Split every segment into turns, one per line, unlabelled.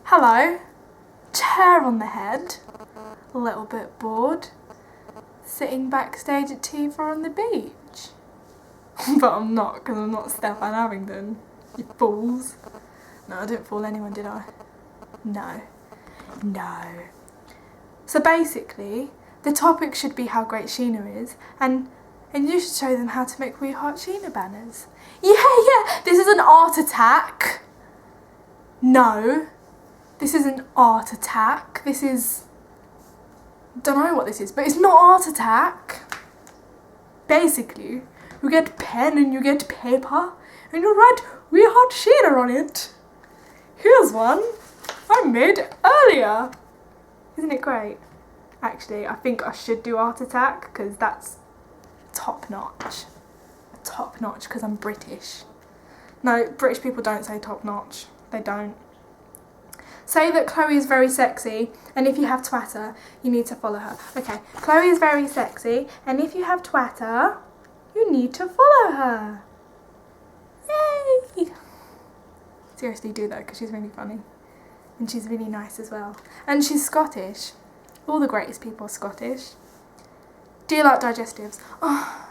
Hello. Chair on the head. A little bit bored. Sitting backstage at T4 on the beach. But I'm not, because I'm not Stefan Abingdon. You fools. No, I didn't fool anyone, did I? No. No. So basically, the topic should be how great Sheena is, and you should show them how to make We Heart Sheena banners. Yeah, this is an art attack. No. This is an art attack. This is... don't know what this is, but it's not art attack. Basically, you get pen and you get paper, and you write We Heart Sheena on it. Here's one I made earlier. Isn't it great? Actually, I think I should do art attack because that's top notch. Top notch because I'm British. No, British people don't say top notch. They don't. Say that Chloe is very sexy, and if you have Twitter, you need to follow her. Okay, Chloe is very sexy, and if you have Twitter, you need to follow her. Yay! Seriously, do that because she's really funny. And she's really nice as well. And she's Scottish. All the greatest people are Scottish. Do you like digestives? Oh,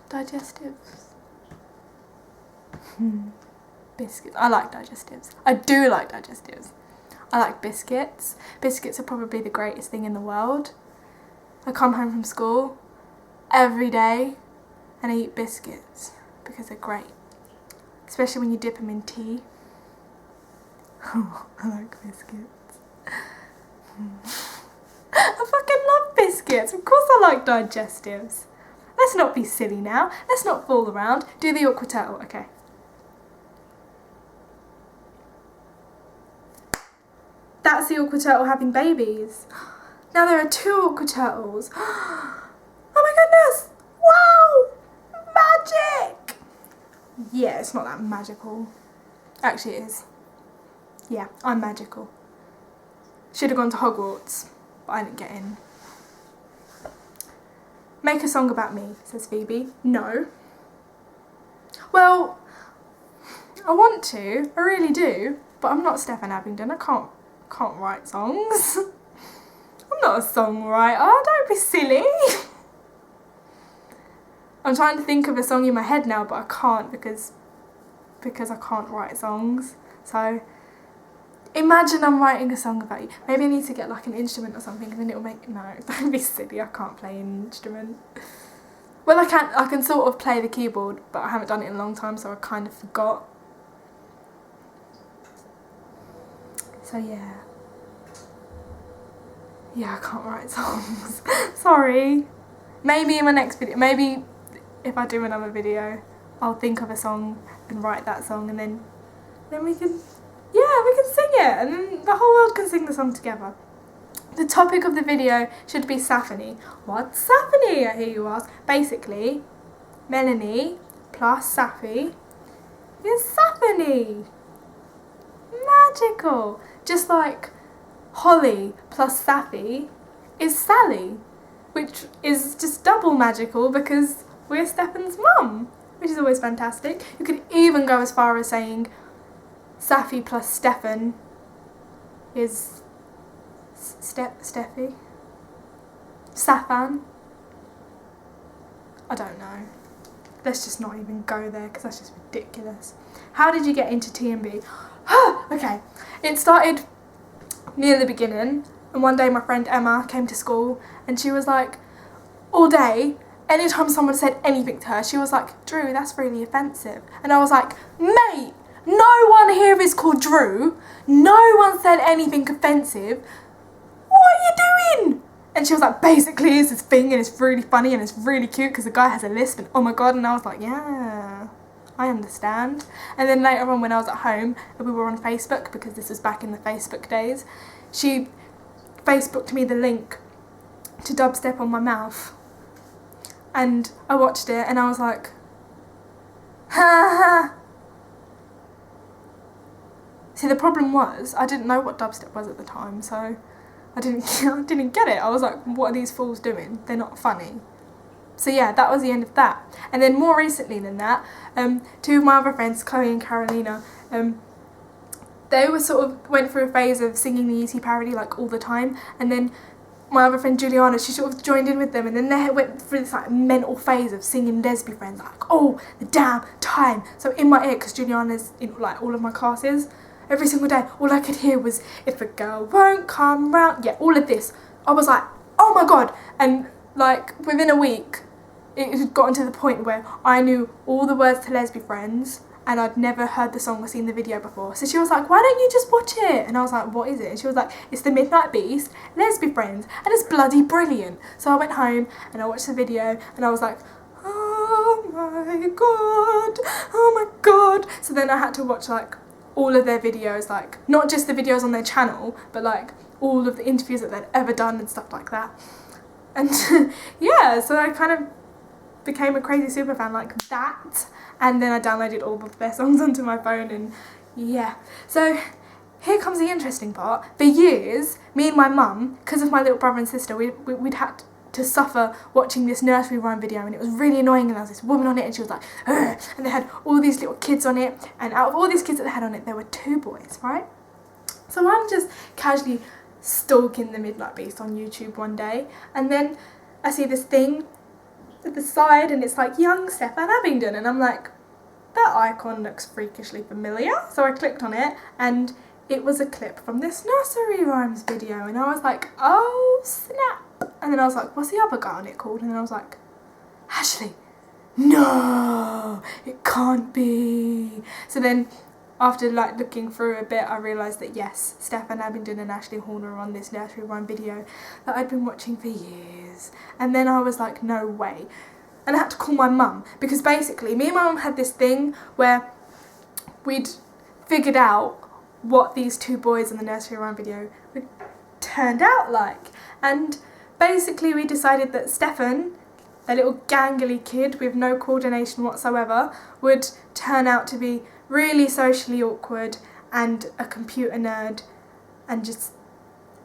digestives. Biscuits. I like digestives. I do like digestives. I like biscuits. Biscuits are probably the greatest thing in the world. I come home from school every day and I eat biscuits because they're great. Especially when you dip them in tea. I like biscuits. I fucking love biscuits. Of course I like digestives. Let's not be silly now. Let's not fool around. Do the awkward turtle. Okay. That's the awkward turtle having babies. Now there are 2 awkward turtles. Oh my goodness! Wow! Magic! Yeah, it's not that magical. Actually it is. Yeah, I'm magical. Should have gone to Hogwarts, but I didn't get in. Make a song about me, says Phoebe. No. Well, I want to, I really do, but I'm not Stefan Abingdon. I can't write songs. I'm not a songwriter, don't be silly. I'm trying to think of a song in my head now, but I can't because I can't write songs. So imagine I'm writing a song about you. Maybe I need to get like an instrument or something and then it'll make... No, don't be silly, I can't play an instrument. Well, I can sort of play the keyboard, but I haven't done it in a long time, so I kind of forgot. So yeah. Yeah, I can't write songs. Sorry. Maybe in my next video, maybe if I do another video, I'll think of a song and write that song and then we can... yeah, we can sing it and then the whole world can sing the song together. The topic of the video should be Saphony. What's Saphony, I hear you ask? Basically, Melanie plus Sapphy is Saphony. Magical. Just like Holly plus Sapphy is Sally, which is just double magical because we're Stefan's mum, which is always fantastic. You could even go as far as saying Sapphy plus Stefan is Steffi? Safan? I don't know. Let's just not even go there because that's just ridiculous. How did you get into TMB? Okay, it started near the beginning and one day my friend Emma came to school and she was like, all day, anytime someone said anything to her, she was like, Drew, that's really offensive. And I was like, mate, no one here is called Drew. No one said anything offensive. What are you doing? And she was like, basically it's this thing and it's really funny and it's really cute because the guy has a lisp and oh my god. And I was like, yeah, I understand. And then later on when I was at home and we were on Facebook, because this was back in the Facebook days, she Facebooked me the link to Dubstep on My Mouth. And I watched it and I was like, ha ha. See, the problem was I didn't know what dubstep was at the time, so I didn't get it. I was like, what are these fools doing? They're not funny. So yeah, that was the end of that. And then more recently than that, 2 of my other friends, Chloe and Carolina, they were sort of went through a phase of singing the ET parody like all the time, and then my other friend Juliana, she sort of joined in with them, and then they went through this like mental phase of singing Lesbian Friends, like, oh, the damn time. So in my ear, because Juliana's in like all of my classes, every single day, all I could hear was, if a girl won't come round, yeah, all of this. I was like, oh my god. And like within a week, it had gotten to the point where I knew all the words to Lesbian Friends, and I'd never heard the song or seen the video before. So she was like, why don't you just watch it? And I was like, what is it? And she was like, it's The Midnight Beast, Lesbian Friends, and it's bloody brilliant. So I went home and I watched the video, and I was like, oh my god, oh my god. So then I had to watch like all of their videos, like not just the videos on their channel, but like all of the interviews that they'd ever done and stuff like that. And yeah, so I kind of became a crazy super fan like that. And then I downloaded all of their songs onto my phone, and yeah. So here comes the interesting part. For years, me and my mum, because of my little brother and sister, we'd had to suffer watching this nursery rhyme video, and it was really annoying, and there was this woman on it, and she was like, ugh, and they had all these little kids on it, and out of all these kids that they had on it, there were 2 boys, right? So I'm just casually stalking The Midnight Beast on YouTube one day, and then I see this thing at the side, and it's like young Stefan Abingdon, and I'm like, that icon looks freakishly familiar. So I clicked on it, and it was a clip from this nursery rhymes video, and I was like, oh snap. And then I was like, what's the other guy on it called? And then I was like, Ashley, no, it can't be. So then after like looking through a bit, I realised that yes, Stefan Abingdon and Ashley Horner are on this nursery rhyme video that I'd been watching for years. And then I was like, no way. And I had to call my mum, because basically me and my mum had this thing where we'd figured out what these 2 boys in the nursery rhyme video turned out like. And basically we decided that Stefan, a little gangly kid with no coordination whatsoever, would turn out to be really socially awkward and a computer nerd, and just,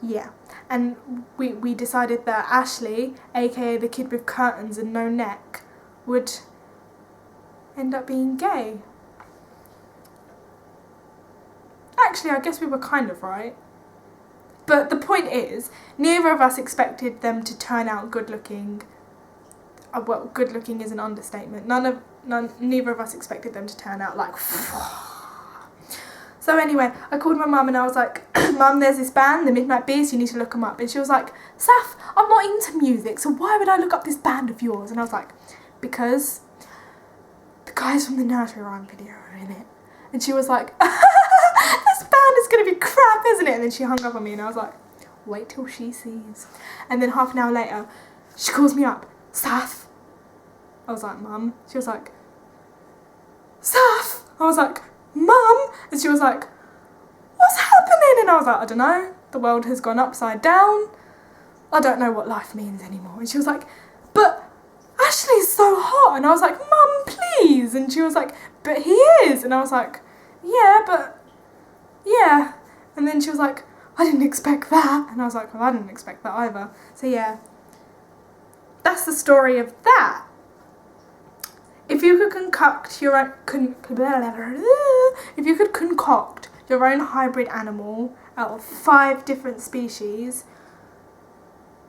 yeah. And we decided that Ashley, aka the kid with curtains and no neck, would end up being gay. Actually, I guess we were kind of right. But the point is, neither of us expected them to turn out good looking. Well, good looking is an understatement. Neither of us expected them to turn out like. So anyway, I called my mum and I was like, Mum, there's this band, The Midnight Beast, you need to look them up. And she was like, Saf, I'm not into music, so why would I look up this band of yours? And I was like, because the guys from the nursery rhyme video are in it. And she was like, this band is going to be crap, isn't it? And then she hung up on me, and I was like, wait till she sees. And then half an hour later, she calls me up, Saf. I was like, Mum. She was like, Saf. I was like, Mum. And she was like, what's happening? And I was like, I don't know. The world has gone upside down. I don't know what life means anymore. And she was like, but Ashley's so hot. And I was like, Mum, please. And she was like, but he is. And I was like, yeah, but yeah. And then she was like, I didn't expect that. And I was like, well, I didn't expect that either. So yeah, that's the story of that. If you could concoct your own, if you could concoct your own hybrid animal out of 5 different species,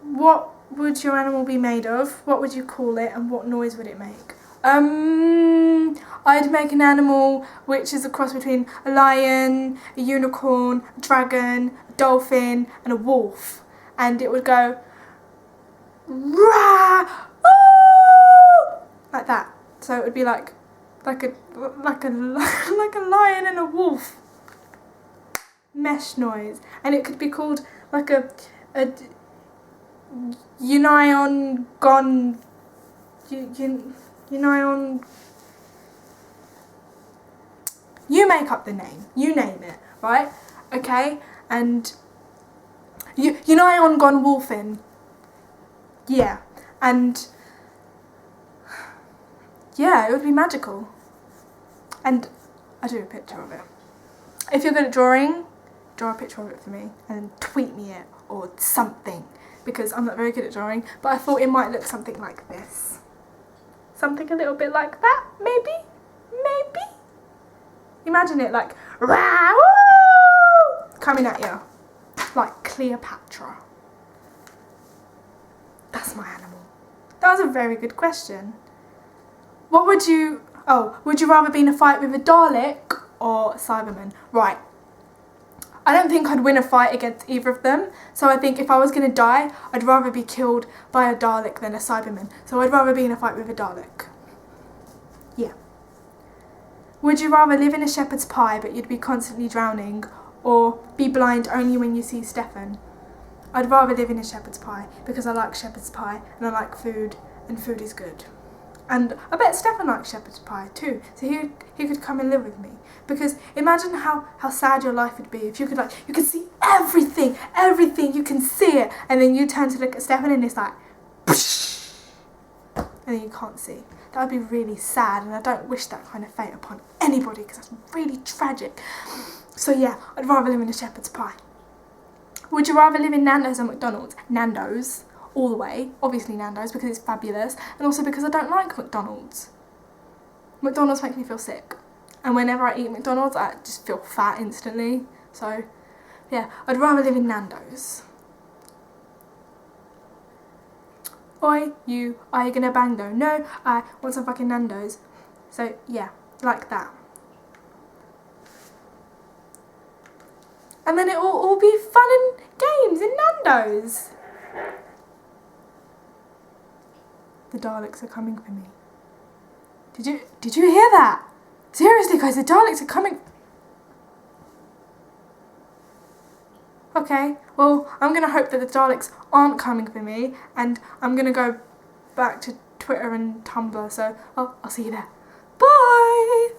what would your animal be made of? What would you call it, and what noise would it make? I'd make an animal which is a cross between a lion, a unicorn, a dragon, a dolphin, and a wolf, and it would go rah, ooh, like that. So it would be like a lion and a wolf mesh noise, and it could be called like a Union gone. Union. You make up the name. You name it, right? Okay, and Union gone wolfing. Yeah, and yeah, it would be magical. And I do a picture of it. If you're good at drawing, draw a picture of it for me and tweet me it or something, because I'm not very good at drawing, but I thought it might look something like this. Something a little bit like that, maybe? Maybe? Imagine it like, rah, woo! coming at you. Like Cleopatra. That's my animal. That was a very good question. What would you... Oh, would you rather be in a fight with a Dalek or a Cyberman? Right. I don't think I'd win a fight against either of them. So I think if I was going to die, I'd rather be killed by a Dalek than a Cyberman. So I'd rather be in a fight with a Dalek. Yeah. Would you rather live in a shepherd's pie but you'd be constantly drowning, or be blind only when you see Stefan? I'd rather live in a shepherd's pie because I like shepherd's pie and I like food, and food is good. And I bet Stefan likes shepherd's pie too, so he could come and live with me. Because imagine how sad your life would be if you could see everything, you can see it, and then you turn to look at Stefan and it's like, and then you can't see. That would be really sad, and I don't wish that kind of fate upon anybody because that's really tragic. So yeah, I'd rather live in a shepherd's pie. Would you rather live in Nando's or McDonald's? Nando's. All the way, obviously Nando's because it's fabulous, and also because I don't like McDonald's. McDonald's makes me feel sick, and whenever I eat McDonald's I just feel fat instantly, so yeah, I'd rather live in Nando's. Oi, you, are you gonna bang though? No, I want some fucking Nando's. So yeah, like that. And then it will all be fun and games in Nando's. The Daleks are coming for me. Did you hear that? Seriously guys, the Daleks are coming. Okay, well, I'm gonna hope that the Daleks aren't coming for me, and I'm gonna go back to Twitter and Tumblr, so I'll see you there. Bye!